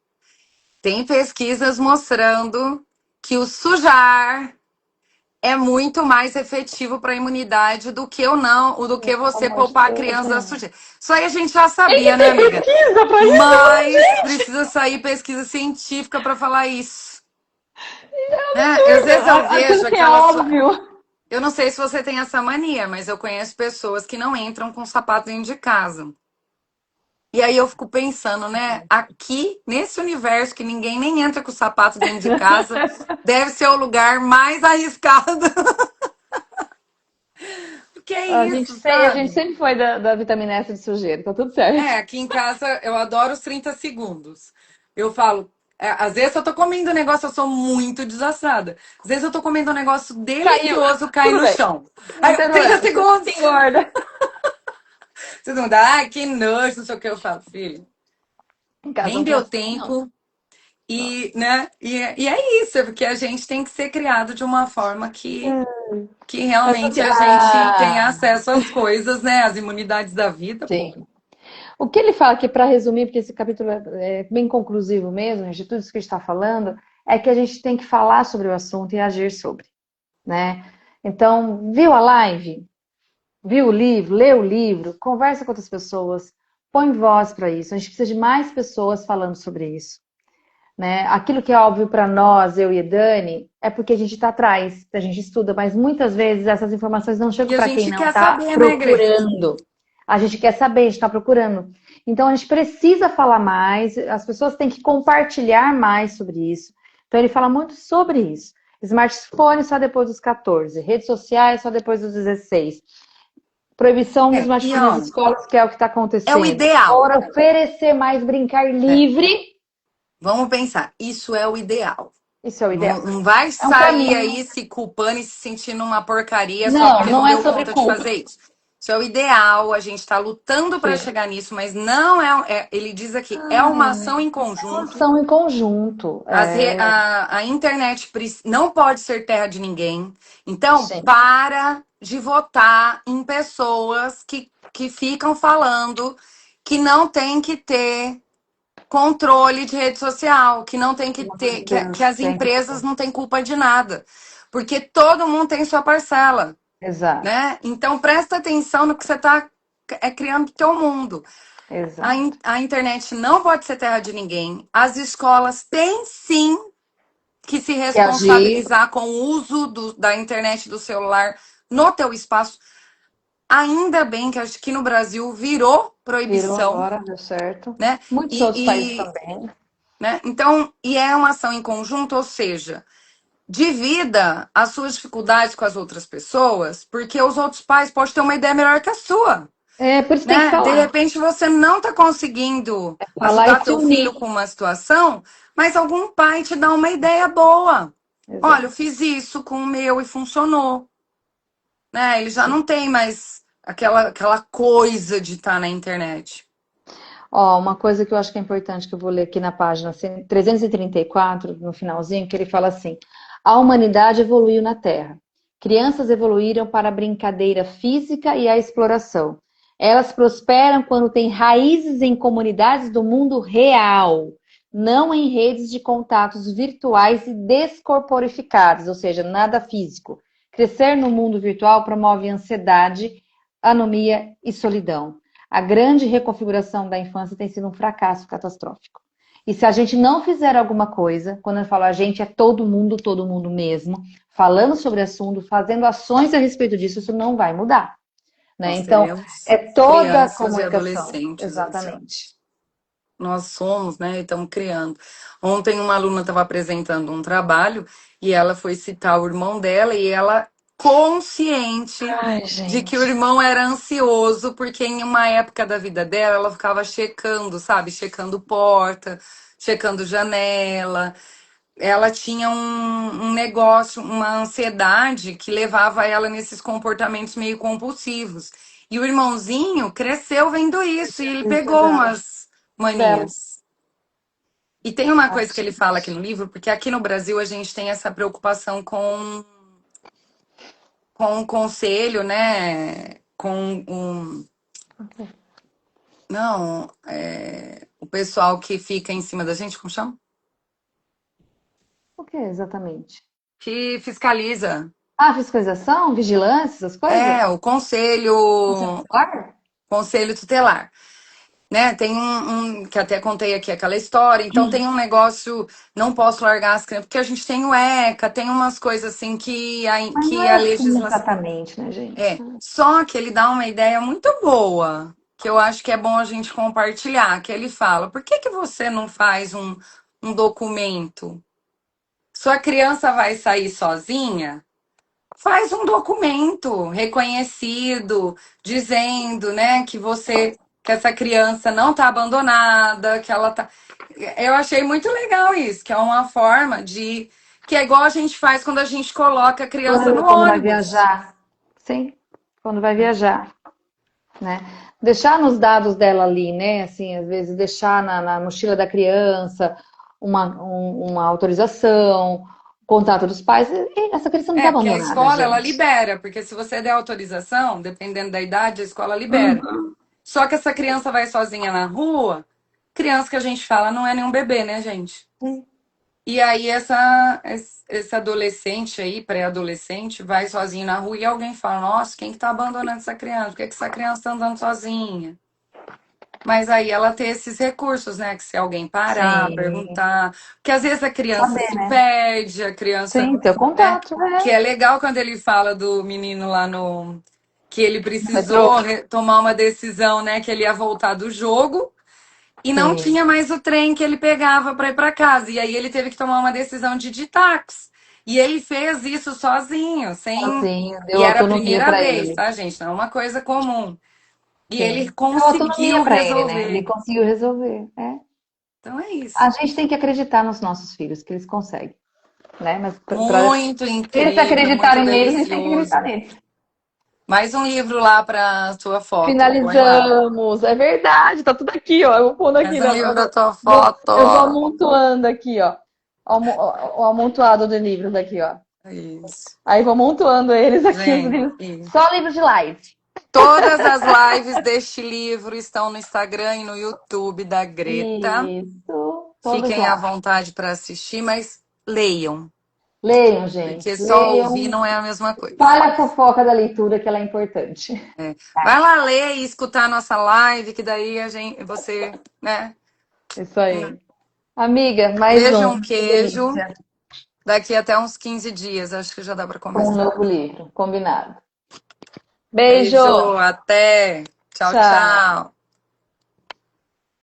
tem pesquisas mostrando que o sujar é muito mais efetivo para a imunidade do que o não, do que Pelo você amor de poupar a Deus, criança da né? sujeira. Isso aí a gente já Quem que sabia, né, tem amiga? pesquisa pra isso? Mas precisa sair pesquisa científica para falar isso. Né? Às vezes eu vejo Aquilo que é aquela sua. óbvio. Eu não sei se você tem essa mania, mas eu conheço pessoas que não entram com sapato dentro de casa. E aí eu fico pensando, né? Aqui, nesse universo que ninguém nem entra com sapato dentro de casa, deve ser o lugar mais arriscado. Que é isso, A gente sabe? sempre foi da vitamina S de sujeira, tá tudo certo. É, aqui em casa eu adoro os 30 segundos. Eu falo, às vezes eu tô comendo um negócio, eu sou muito desastrada. Às vezes eu tô comendo um negócio Caiu. delicioso, cai Tudo no bem. chão. Não Aí, tem 30 problema. segundos! Engorda. Vocês vão dar, ai, que nojo, não sei o que eu falo, filho. Em casa Nem não tem deu açúcar, não. tempo. Não. E, né, e é isso, é porque a gente tem que ser criado de uma forma que Mas realmente a gente tenha acesso às coisas, né? Às imunidades da vida, pô. sim. O que ele fala aqui, para resumir, porque esse capítulo é bem conclusivo mesmo, de tudo isso que a gente está falando, é que a gente tem que falar sobre o assunto e agir sobre, né? Então, viu a live? Viu o livro? Lê o livro? Conversa com outras pessoas, põe voz para isso. A gente precisa de mais pessoas falando sobre isso. Né? Aquilo que é óbvio para nós, eu e a Dani, é porque a gente está atrás, a gente estuda, mas muitas vezes essas informações não E chegam a para quem gente não quer está saber, né, Grace? procurando. A gente quer saber, a gente está procurando. Então a gente precisa falar mais, as pessoas têm que compartilhar mais sobre isso. Então ele fala muito sobre isso. Smartphone só depois dos 14, redes sociais só depois dos 16. Proibição do E smartphone nas ó, escolas, que é o que está é o acontecendo. ideal. Ora, oferecer mais brincar É, livre, vamos pensar, isso é o ideal. isso é o ideal. Não, não vai É um sair caminho. aí se culpando e se sentindo uma porcaria só Não, porque não não é deu sobre conta de culpa. fazer isso. Isso é o ideal, a gente está lutando para Sim. chegar nisso, mas não ele diz aqui, é uma ação em É uma conjunto. ação em conjunto. A internet não pode ser terra de ninguém. Então, Sim. para de votar em pessoas que ficam falando que não tem que ter controle de rede social, que não tem que Pelo amor ter, de que Deus, as tem que empresas ter. não têm culpa de nada, porque todo mundo tem sua parcela, Exato, né? Então presta atenção no que você está criando pro teu mundo. exato. A internet não pode ser terra de ninguém. As escolas têm sim que se Que agir responsabilizar com o uso da internet do celular no teu espaço. Ainda bem que acho que no Brasil virou virou proibição, agora, deu certo. né? Muitos outros países também. Né? Então, e é uma ação em conjunto, ou seja, divida as suas dificuldades com as outras pessoas, porque os outros pais podem ter uma ideia melhor que a sua, É, por isso tem que né? De falar. repente você não está conseguindo Falar ajudar e se teu filho unir. com uma situação, mas algum pai te dá uma ideia boa. Olha, eu Exato. fiz isso com o meu e funcionou, né? Ele já não tem mais aquela coisa de estar na internet. Ó, uma coisa que eu acho que é importante, que eu vou ler aqui na página 334, no finalzinho, que ele fala assim: a humanidade evoluiu na Terra. Crianças evoluíram para a brincadeira física e a exploração. Elas prosperam quando têm raízes em comunidades do mundo real, não em redes de contatos virtuais e descorporificados, ou seja, nada físico. Crescer no mundo virtual promove ansiedade, anomia e solidão. A grande reconfiguração da infância tem sido um fracasso catastrófico. E se a gente não fizer alguma coisa, quando eu falo a gente, é todo mundo mesmo, falando sobre o assunto, fazendo ações a respeito disso, isso não vai mudar. Né? Nós Então, teremos é toda a crianças e comunicação. adolescentes assim. Exatamente. Nós somos, né? E estamos criando. Ontem uma aluna estava apresentando um trabalho e ela foi citar o irmão dela e ela consciente Ai, de que o gente. irmão era ansioso porque em uma época da vida dela ela ficava checando, sabe? Checando porta, checando janela. ela tinha um negócio, uma ansiedade que levava ela nesses comportamentos meio compulsivos. E o irmãozinho cresceu vendo isso e ele pegou Exato. umas Dela. manias. E tem uma coisa que ele fala aqui no livro, porque aqui no Brasil a gente tem essa preocupação com o conselho, né? Com um. Não, o pessoal que fica em cima da gente, como chama? O que exatamente? Que fiscaliza. Ah, fiscalização, vigilância, essas coisas? É, o conselho, Conceituar? conselho tutelar. Né? Tem que até contei aqui aquela história, então tem um negócio, não posso largar as crianças, porque a gente tem o ECA, tem umas coisas assim Mas não que é a assim legislação. exatamente, né, gente? É, só que ele dá uma ideia muito boa, que eu acho que é bom a gente compartilhar, que ele fala, por que que você não faz um documento? Sua criança vai sair sozinha? Faz um documento reconhecido, dizendo, né, que essa criança não está abandonada, que ela tá. Eu achei muito legal isso, que é uma forma de que é igual a gente faz quando a gente coloca a criança no Quando vai ônibus. viajar. Sim, quando vai viajar, né? Deixar nos dados dela ali, né? Assim, às vezes deixar na mochila da criança uma autorização, contato dos pais. E essa criança não está É, porque a abandonada, escola ela gente. libera, porque se você der autorização, dependendo da idade, a escola libera. Uhum. Só que essa criança vai sozinha na rua, criança que a gente fala não é nenhum bebê, né, gente? E aí esse adolescente aí, pré-adolescente, vai sozinho na rua e alguém fala, nossa, quem que tá abandonando essa criança? Por que que essa criança tá andando sozinha? Mas aí ela tem esses recursos, né? Que se alguém parar, Sim. perguntar. Porque às vezes a criança Saber, se né? perde, a criança, Sim, teu né? contato, Que é. é legal quando ele fala do menino lá no. Que ele No metrô. precisou tomar uma decisão, né? Que ele ia voltar do jogo. E não Sim. tinha mais o trem que ele pegava para ir para casa. E aí ele teve que tomar uma decisão de táxi. E ele fez isso sozinho, sem. Sozinho, E deu era a autonomia primeira para vez, ele. tá, gente? Não é uma coisa comum. E ele Sim. Deu conseguiu autonomia para ele, né? Ele resolver. conseguiu resolver. É. Então é A isso. gente tem que acreditar nos nossos filhos, que eles conseguem, né? Mas para Muito eles incrível, muito acreditarem neles, a gente tem que acreditar delicioso. neles. Mais um livro lá para sua foto. Põe lá. Finalizamos, é verdade, tá tudo aqui, ó. Eu vou pondo aqui, Mais um livro da tua vou, foto. eu vou amontoando aqui, ó. O amontoado de livros aqui, ó. Isso. Aí vou amontoando eles aqui, os Gente, livros. Só livros de live. todas as lives deste livro estão no Instagram e no YouTube da Greta. Isso, todos Fiquem à lá. vontade para assistir, mas leiam, Leiam, gente, porque só ouvir leiam. não é a mesma coisa. Espalha a fofoca da leitura, que ela é importante. É. Vai lá ler e escutar a nossa live, que daí você, né? Isso aí. Amiga, mais Beijo, um. um Que queijo. delícia. Daqui até uns 15 dias, acho que já dá para Com um começar. novo livro. Combinado. Beijo! Beijo, até. Tchau, Tchau! tchau.